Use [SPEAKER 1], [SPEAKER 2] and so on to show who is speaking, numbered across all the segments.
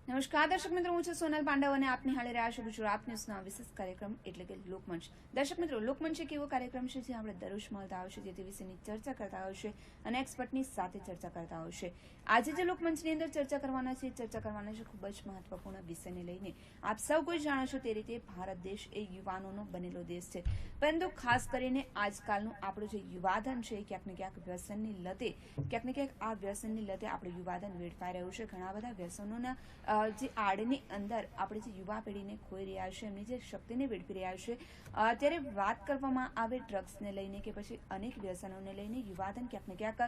[SPEAKER 1] નમસ્કાર દર્શક મિત્રો, હું છું સોનલ પાંડવ અને આપ નિહાળી રહ્યા છો ગુજરાત ન્યૂઝના વિશેષ કાર્યક્રમ એટલે કે લોકમંચ. દર્શક મિત્રો, લોકમંચ એક એવો કાર્યક્રમ છે જે આપણે દરરોજ મળતા હોય છે, જે તે વિશેની ચર્ચા કરતા હોય છે અને એક્સપર્ટની સાથે ચર્ચા કરતા હોય છે. આજે જે લોકમંચની અંદર ચર્ચા કરવાના છે ખૂબ જ મહત્વપૂર્ણ વિષયને લઈને. આપ સૌ કોઈ જાણો છો તે રીતે ભારત દેશ એ યુવાનોનો બનેલો દેશ છે, પરંતુ ખાસ કરીને આજકાલનું આપણું જે યુવાધન છે ક્યાંક ને ક્યાંક વ્યસનની લતે આપણું યુવાધન વેડફાઈ રહ્યું છે. ઘણા બધા વ્યસનોના જે આડની અંદર આપણે જે યુવા પેઢીને ખોઈ રહ્યા છે, એમની જે શક્તિને વેડફી રહ્યા છે. ત્યારે વાત કરવામાં આવે ડ્રગ્સને લઈને કે પછી અનેક વ્યસનોને લઈને, યુવાધન ક્યાંક ને ક્યાંક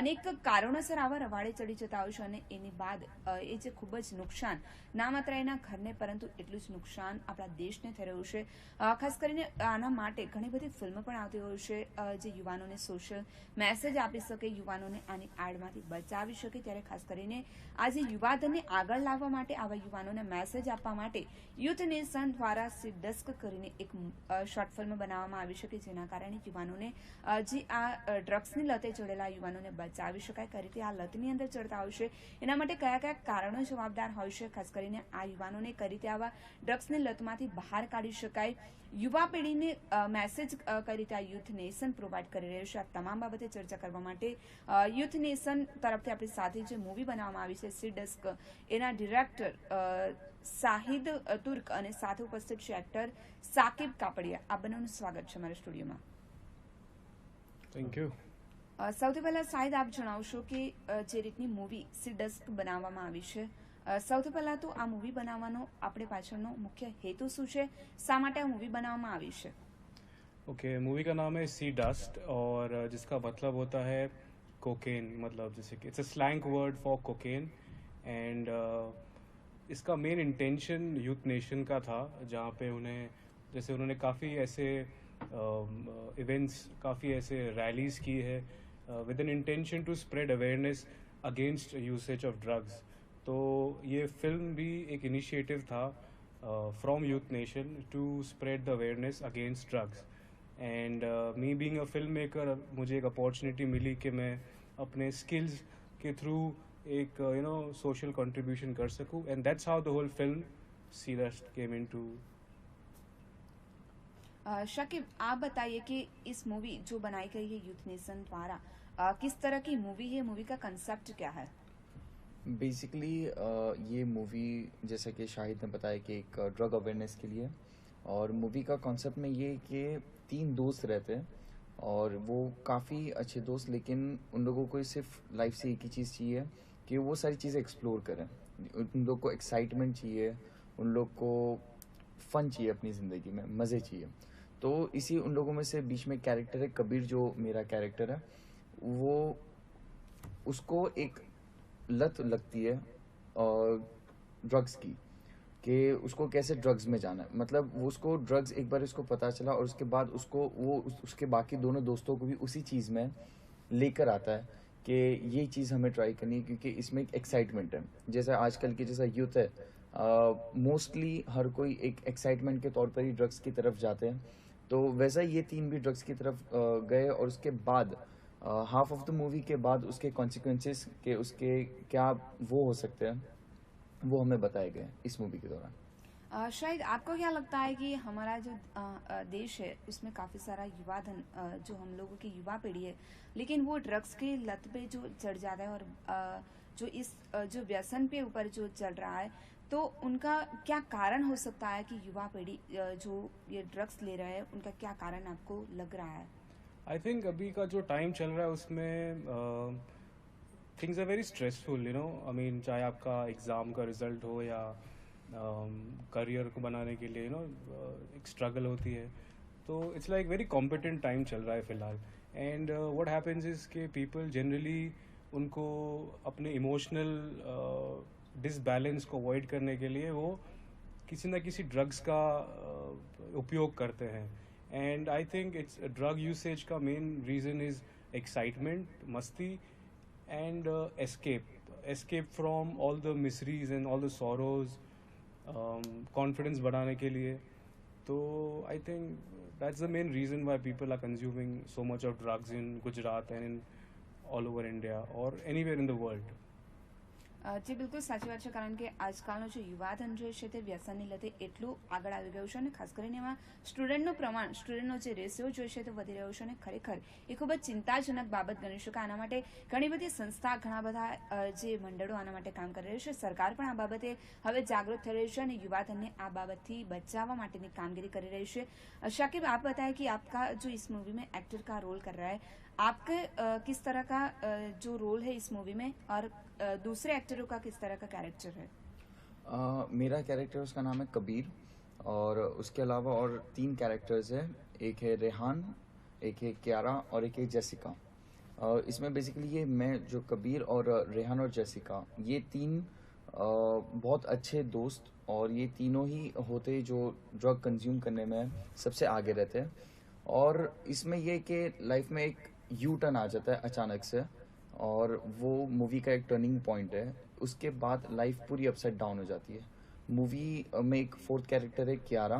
[SPEAKER 1] અનેક કારણોસર આવા રવાડે ચડી જતા હોય છે અને એની બાદ એ જે ખૂબ જ નુકસાન ના માત્ર એના ઘરને પરંતુ એટલું જ નુકસાન આપણા દેશને થઈ રહ્યું છે. ખાસ કરીને આના માટે ઘણી બધી ફિલ્મો પણ આવતી હોય છે જે યુવાનોને સોશિયલ મેસેજ આપી શકે, યુવાનોને આની આડમાંથી બચાવી શકે. ત્યારે ખાસ કરીને આજે યુવાધનને આગળ લાવવા માટે, આવા યુવાનોને મેસેજ આપવા માટે યુથ નેશન દ્વારા સિડસ્ક કરીને એક શોર્ટ ફિલ્મ બનાવવામાં આવી છે, જેના કારણે યુવાનોને જે આ ડ્રગ્સની લતે ચડેલા યુવાનોને બચાવી શકાય. કઈ રીતે આ લતની અંદર ચડતા હોય છે, એના માટે કયા કયા કારણો જવાબદાર હોય છે, ખાસ કરીને આ યુવાનોને કઈ રીતે આવા ડ્રગ્સની લતમાંથી બહાર કાઢી શકાય, યુવા પેઢીને મેસેજ કઈ રીતે આ યુથ નેશન પ્રોવાઈડ કરી રહ્યું છે, આ તમામ બાબતે ચર્ચા કરવા માટે યુથ નેશન તરફથી આપણી સાથે જે મૂવી બનાવવામાં આવી છે સિડસ્ક, એના ડિરેક્ટર શાહિદ તુર્ક અને સાથે ઉપસ્થિત છે એક્ટર સાકિબ કાપડિયા. આ બંનેનું સ્વાગત છે મારા સ્ટુડિયોમાં.
[SPEAKER 2] Thank you.
[SPEAKER 1] સૌથી પહેલા શાહિદ, આપ જણાવશો કે જે રીતની મૂવી સિડસ્ક બનાવવામાં આવી છે, સૌથી પહેલા તો આ મૂવી બનાવવાનો આપણે પાછળનો મુખ્ય હેતુ શું છે, શા માટે આ मूवी बनावવામાં આવી છે?
[SPEAKER 2] ओके, मूवी का नाम है सी डस्ट और जिसका मतलब होता है कोकेन. मतलब जैसे कि it's a slang word for cocaine and इसका मेन इंटेंशन यूथ नेशन का था, जहाँ पे उन्होंने काफ़ी ऐसे इवेंट्स, काफ़ी ऐसे रैलीज़ की है with an intention to spread awareness against usage of drugs. तो ये फिल्म भी एक इनिशिएटिव था from youth nation to spread the awareness against drugs. And me being a film maker, मुझे एक अपॉर्चुनिटी मिली कि मैं अपने स्किल्स के थ्रू एक सोशल कंट्रीब्यूशन कर सकूं, and that's how the whole film see dust came into.
[SPEAKER 1] Shakib, आप बताइए कि इस मूवी जो बनाई गई है यूथ नेशन द्वारा, किस तरह की मूवी है, मूवी का कंसेप्ट क्या है?
[SPEAKER 3] बेसिकली ये मूवी, जैसा कि शाहिद ने बताया, कि एक ड्रग अवेयरनेस के लिए. और मूवी का कॉन्सेप्ट में ये कि 3 दोस्त रहते हैं और वो काफ़ी अच्छे दोस्त, लेकिन उन लोगों को सिर्फ लाइफ से एक ही चीज़ चाहिए कि वो सारी चीज़ें एक्सप्लोर करें. उन लोग को एक्साइटमेंट चाहिए, उन लोग को फ़न चाहिए, अपनी ज़िंदगी में मज़े चाहिए. तो इसी उन लोगों में से बीच में कैरेक्टर है कबीर, जो मेरा कैरेक्टर है. वो उसको एक लत लगती है और ड्रग्स की, कि उसको कैसे ड्रग्स में जाना है. मतलब वो उसको ड्रग्स एक बार उसको पता चला और उसके बाद उसको उसके बाकी दोनों दोस्तों को भी उसी चीज़ में लेकर आता है कि ये चीज़ हमें ट्राई करनी है, क्योंकि इसमें एक एक्साइटमेंट है. जैसा आजकल की जैसा यूथ है, मोस्टली हर कोई एक एक्साइटमेंट के तौर पर ही ड्रग्स की तरफ जाते हैं. तो वैसा ये 3 भी ड्रग्स की तरफ गए और उसके बाद हाफ ऑफ द मूवी के बाद उसके कॉन्सिक्वेंसेस के उसके क्या वो हो सकते हैं, वो हमें बताए गए इस मूवी के दौरान.
[SPEAKER 1] शायद आपको क्या लगता है कि हमारा जो देश है उसमें काफ़ी सारा युवाधन, जो हम लोगों की युवा पीढ़ी है, लेकिन वो ड्रग्स के लत पे जो चढ़ जाता है और जो इस जो व्यसन पे ऊपर जो चल रहा है, तो उनका क्या कारण हो सकता है कि युवा पीढ़ी जो ये ड्रग्स ले रहा है, उनका क्या कारण आपको लग रहा है?
[SPEAKER 2] आई थिंक अभी का जो टाइम चल रहा है उसमें things are very stressful, I mean, चाहे आपका एग्ज़ाम का रिजल्ट हो या करियर को बनाने के लिए एक स्ट्रगल होती है. तो it's like very competent time चल रहा है फ़िलहाल. एंड व्हाट हैपेंस इज़ के पीपल जनरली उनको अपने इमोशनल डिसबैलेंस को अवॉइड करने के लिए वो किसी न किसी ड्रग्स का उपयोग करते हैं. And I think it's drug usage का मेन रीज़न इज़ एक्साइटमेंट, मस्ती, and escape from all the miseries and all the sorrows, confidence बढ़ाने के लिए. तो I think that's the main reason why people are consuming so much of drugs in Gujarat and in all over India or anywhere in the world.
[SPEAKER 1] જી બિલકુલ સાચી વાત છે, કારણ કે આજકાલનો જે યુવાધન જે છે તે વ્યસનની લતે એટલું આગળ આવી ગયું છે અને ખાસ કરીને એમાં સ્ટુડન્ટનું પ્રમાણ, સ્ટુડન્ટનો જે રેશિયો જે છે તે વધી રહ્યો છે અને ખરેખર એ ખૂબ જ ચિંતાજનક બાબત ગણી શકાય. આના માટે ઘણી બધી સંસ્થા, ઘણા બધા જે મંડળો આના માટે કામ કરી રહ્યું છે. સરકાર પણ આ બાબતે હવે જાગૃત થઈ રહી છે અને યુવાધનને આ બાબતથી બચાવવા માટેની कामगिरी कर रही है. शाकिब, आप बताएं कि आपका जो इस मूवी में एक्टर का रोल कर रहा है, आपके किस तरह का जो रोल है इस मूवी में और दूसरे एक्टरों का किस तरह का कैरेक्टर है?
[SPEAKER 3] मेरा कैरेक्टर, उसका नाम है कबीर, और उसके अलावा और 3 कैरेक्टर्स हैं. एक है रेहान, एक है क्यारा और एक है जेसिका. इसमें बेसिकली ये मैं जो कबीर और रेहान और जेसिका, ये 3 बहुत अच्छे दोस्त, और ये तीनों ही होते जो ड्रग कंज्यूम करने में सबसे आगे रहते हैं. और इसमें ये कि लाइफ में एक यू टर्न आ जाता है अचानक से, और वो मूवी का एक टर्निंग पॉइंट है. उसके बाद लाइफ पूरी अपसाइड डाउन हो जाती है. मूवी में एक 4th कैरेक्टर है क्यारा,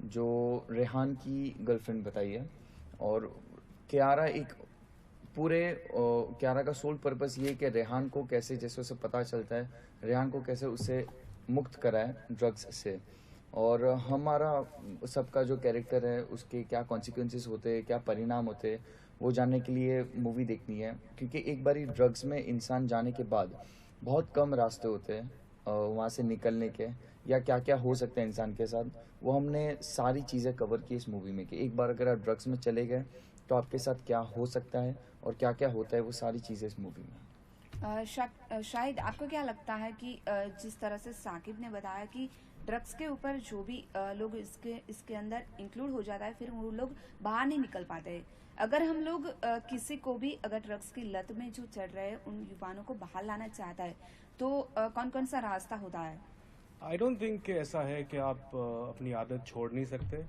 [SPEAKER 3] जो रेहान की गर्लफ्रेंड बताई है. और क्यारा एक पूरे क्यारा का सोल पर्पस ये है कि रेहान को कैसे, जैसे उसे पता चलता है, रेहान को कैसे उसे मुक्त कराए ड्रग्स से. और हमारा सबका जो कैरेक्टर है उसके क्या कॉन्सिक्वेंसेस होते हैं, क्या परिणाम होते हैं, वो जानने के लिए मूवी देखनी है. क्योंकि एक बारी ड्रग्स में इंसान जाने के बाद बहुत कम रास्ते होते हैं वहाँ से निकलने के, या क्या क्या हो सकता है इंसान के साथ. वो हमने सारी चीज़ें कवर की इस मूवी में, कि एक बार अगर आप ड्रग्स में चले गए तो आपके साथ क्या हो सकता है और क्या क्या होता है, वो सारी चीज़ें इस मूवी में.
[SPEAKER 1] शाहिद, आपको क्या लगता है कि जिस तरह से साकिब ने बताया कि ड्रग्स के ऊपर जो भी लोग इसके अंदर इंक्लूड हो जाता है, फिर वो लोग बाहर नहीं निकल पाते. अगर हम लोग किसी को भी अगर ड्रग्स की लत में जो चढ़ रहे हैं उन युवाओं को बाहर लाना चाहता है, तो कौन कौन सा रास्ता होता है?
[SPEAKER 2] आई डोंट थिंक कि ऐसा है कि आप अपनी आदत छोड़ नहीं सकते.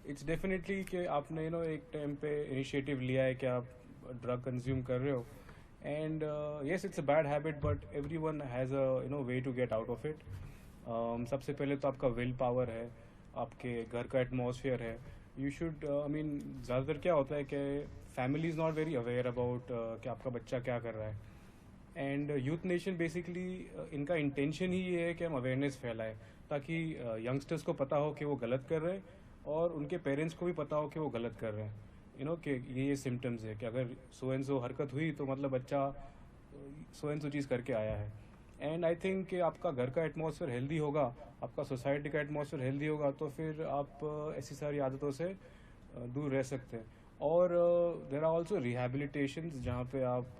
[SPEAKER 2] इट्स डेफिनेटली कि आपने एक टाइम पे इनिशिएटिव लिया है कि आप ड्रग कंज्यूम कर रहे हो, and yes it's a bad habit, but everyone has a way to get out of it. सबसे पहले तो आपका विल पावर है, आपके घर का एटमॉस्फेयर है. यू शुड ज़्यादातर क्या होता है कि family is not very aware about कि आपका बच्चा क्या कर रहा है. एंड यूथ नेशन बेसिकली इनका इंटेंशन ही ये है कि हम अवेयरनेस फैलाएं, ताकि यंगस्टर्स को पता हो कि वो गलत कर रहे हैं, और उनके पेरेंट्स को भी पता हो कि वो गलत कर रहे हैं. कि ये सिम्टम्स है कि अगर सो एंड सो हरकत हुई तो मतलब बच्चा सो एंड सो चीज़ करके आया है. एंड आई थिंक कि आपका घर का एटमॉस्फेयर हेल्दी होगा, आपका सोसाइटी का एटमॉस्फेयर हेल्दी होगा, तो फिर आप ऐसी सारी आदतों से दूर रह सकते हैं. और देर आर ऑल्सो रिहैबिलिटेशंस, जहाँ पे आप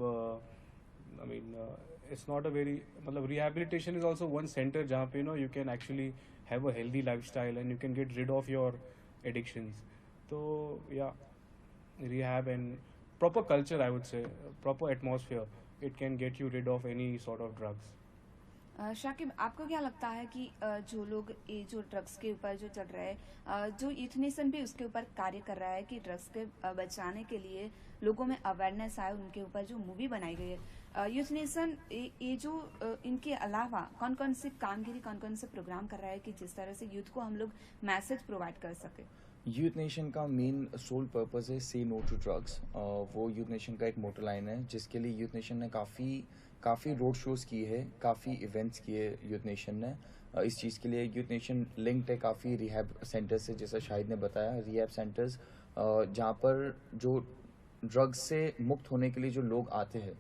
[SPEAKER 2] it's not a very rehabilitation is also one centre जहाँ पे you can actually have a healthy life style and you can get rid of your addictions. तो या rehab and proper culture, I would say, proper atmosphere, it can get you rid of any sort of drugs.
[SPEAKER 1] Shakib, आपको क्या लगता है कि जो लोग ये जो ड्रग्स के ऊपर जो चढ़ रहे हैं, जो यूथ नेशन भी उसके ऊपर कार्य कर रहा है कि ड्रग्स के बचाने के लिए लोगों में अवेयरनेस आए, उनके ऊपर जो मूवी बनाई गई है, यूथ नेशन ये जो इनके अलावा कौन कौन से कामगिरी, कौन कौन से प्रोग्राम कर रहा है कि जिस तरह से यूथ को हम लोग मैसेज प्रोवाइड कर सके?
[SPEAKER 3] यूथ नेशन का मेन सोल पर्पस है से नो टू ड्रग्स. वो यूथ नेशन का एक मोटो लाइन है, जिसके लिए यूथ नेशन ने काफ़ी रोड शोज़ किए हैं, काफ़ी इवेंट्स किए यूथ नेशन ने. इस चीज़ के लिए यूथ नेशन लिंक्ड है काफ़ी रिहैब सेंटर्स से, जैसा शाहिद ने बताया, रिहैब सेंटर्स जहाँ पर जो ड्रग्स से मुक्त होने के लिए जो लोग आते हैं,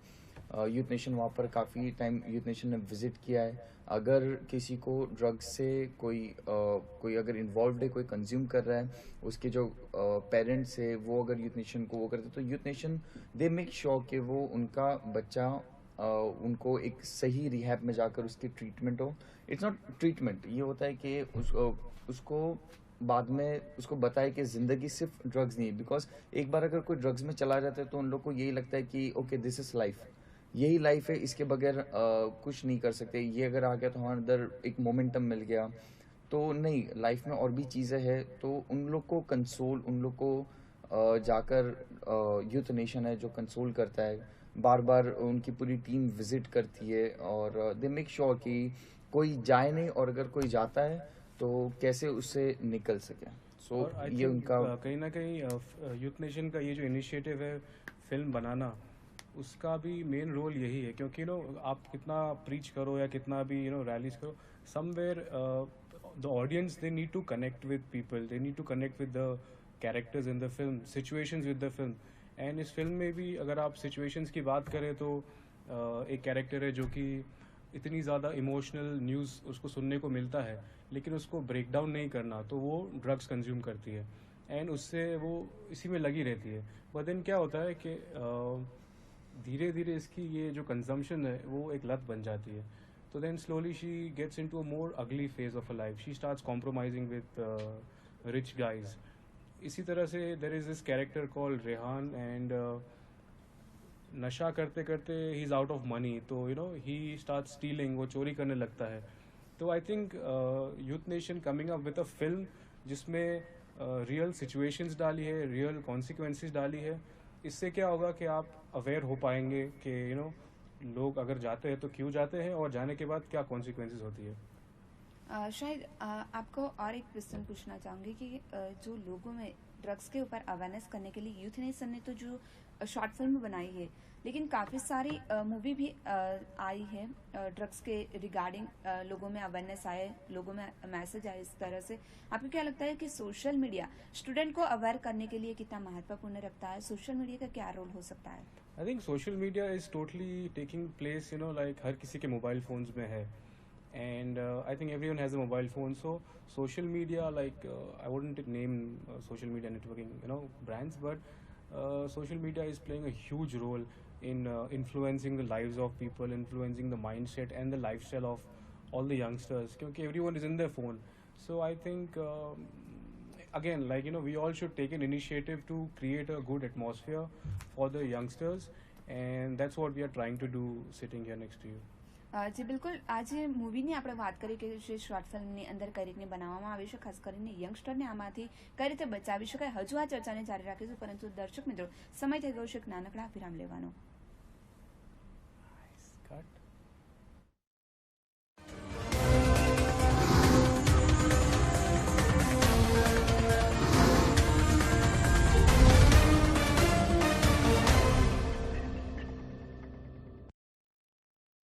[SPEAKER 3] यूथ नेशन वहाँ पर काफ़ी टाइम यूथ नेशन ने विज़िट किया है. अगर किसी को ड्रग्स से कोई अगर इन्वॉल्व है, कोई कंज्यूम कर रहा है, उसके जो पेरेंट्स है वो अगर यूथ नेशन को वो करते, तो youth nation they make sure कि वो उनका बच्चा उनको एक सही रिहैब में जाकर उसकी ट्रीटमेंट हो. इट्स नॉट ट्रीटमेंट, ये होता है कि उसको बाद में उसको बताए कि ज़िंदगी सिर्फ ड्रग्स नहीं है. बिकॉज एक बार अगर कोई ड्रग्स में चला जाता है तो उन लोग को यही लगता है कि ओके दिस इज़ लाइफ, यही लाइफ है, इसके बगैर कुछ नहीं कर सकते. ये अगर आ गया तो हमारे अंदर एक मोमेंटम मिल गया, तो नहीं, लाइफ में और भी चीज़ें हैं. तो उन लोग को कंसोल, उन लोग को जाकर यूथ नेशन है जो कंसोल करता है, बार बार उनकी पूरी टीम विजिट करती है, और दे मेक श्योर कि कोई जाए नहीं, और अगर कोई जाता है तो कैसे उससे निकल सके. सो ये उनका
[SPEAKER 2] कहीं ना कहीं यूथ नेशन का ये जो इनिशिएटिव है फिल्म बनाना, उसका भी मेन रोल यही है, क्योंकि आप कितना प्रीच करो या कितना भी रैलीज करो, somewhere the audience they need to connect with people, they need to connect with the characters in the film, situations with the film. And इस फिल्म में भी अगर आप सिचुएशंस की बात करें तो एक कैरेक्टर है जो कि इतनी ज़्यादा इमोशनल न्यूज़ उसको सुनने को मिलता है, लेकिन उसको ब्रेक डाउन नहीं करना, तो वो ड्रग्स कंज्यूम करती है एंड उससे वो इसी में लगी रहती है। बट देन क्या होता है कि धीरे धीरे इसकी ये जो कंजम्पशन है वो एक लत बन जाती है। तो then slowly she gets into a more ugly phase of a life, she starts compromising with rich guys. इसी तरह से there is this character called Rehan, and नशा करते करते he is out of money, तो ही स्टार्ट स्टीलिंग, वो चोरी करने लगता है। तो I think youth nation coming up with a film जिसमें रियल सिचुएशंस डाली है, रियल कॉन्सिक्वेंसेस डाली है, इससे क्या होगा कि आप अवेयर हो पाएंगे कि लोग अगर जाते हैं तो क्यों जाते हैं और जाने के बाद क्या कॉन्सिक्वेंसेस होती है।
[SPEAKER 1] शायद आपको और एक क्वेश्चन पूछना चाहूँगी कि जो लोगों में ड्रग्स के ऊपर अवेयरनेस करने के लिए यूथ नेशन ने तो जो शॉर्ट फिल्म बनाई है, लेकिन काफ़ी सारी मूवी भी आई है ड्रग्स के रिगार्डिंग, लोगों में अवेयरनेस आए, लोगों में मैसेज आए इस तरह से। आपको क्या लगता है कि सोशल मीडिया स्टूडेंट को अवेयर करने के लिए कितना महत्वपूर्ण रखता है? सोशल मीडिया का क्या रोल हो सकता है?
[SPEAKER 2] I think social media is totally taking place, like हर किसी के मोबाइल फ़ोन्स में है, and I think everyone has a mobile phone. So social media, like I wouldn't name social media networking brands, but social media is playing a huge role in influencing the lives of people, influencing the mindset and the lifestyle of all the youngsters, because everyone is in their phone. So I think again, like we all should take an initiative to create a good atmosphere for the youngsters, and that's what we are trying to do sitting here next to you.
[SPEAKER 1] જી બિલકુલ, આજે મૂવીની આપણે વાત કરી કે જે short ફિલ્મની અંદર કઈ રીતે બનાવવામાં આવી છે, ખાસ કરીને યંગસ્ટરને આમાંથી કઈ રીતે બચાવી શકાય, હજુ આ ચર્ચાને જારી રાખીશું, પરંતુ દર્શક મિત્રો સમય થઈ ગયો છે એક નાનકડા વિરામ લેવાનો।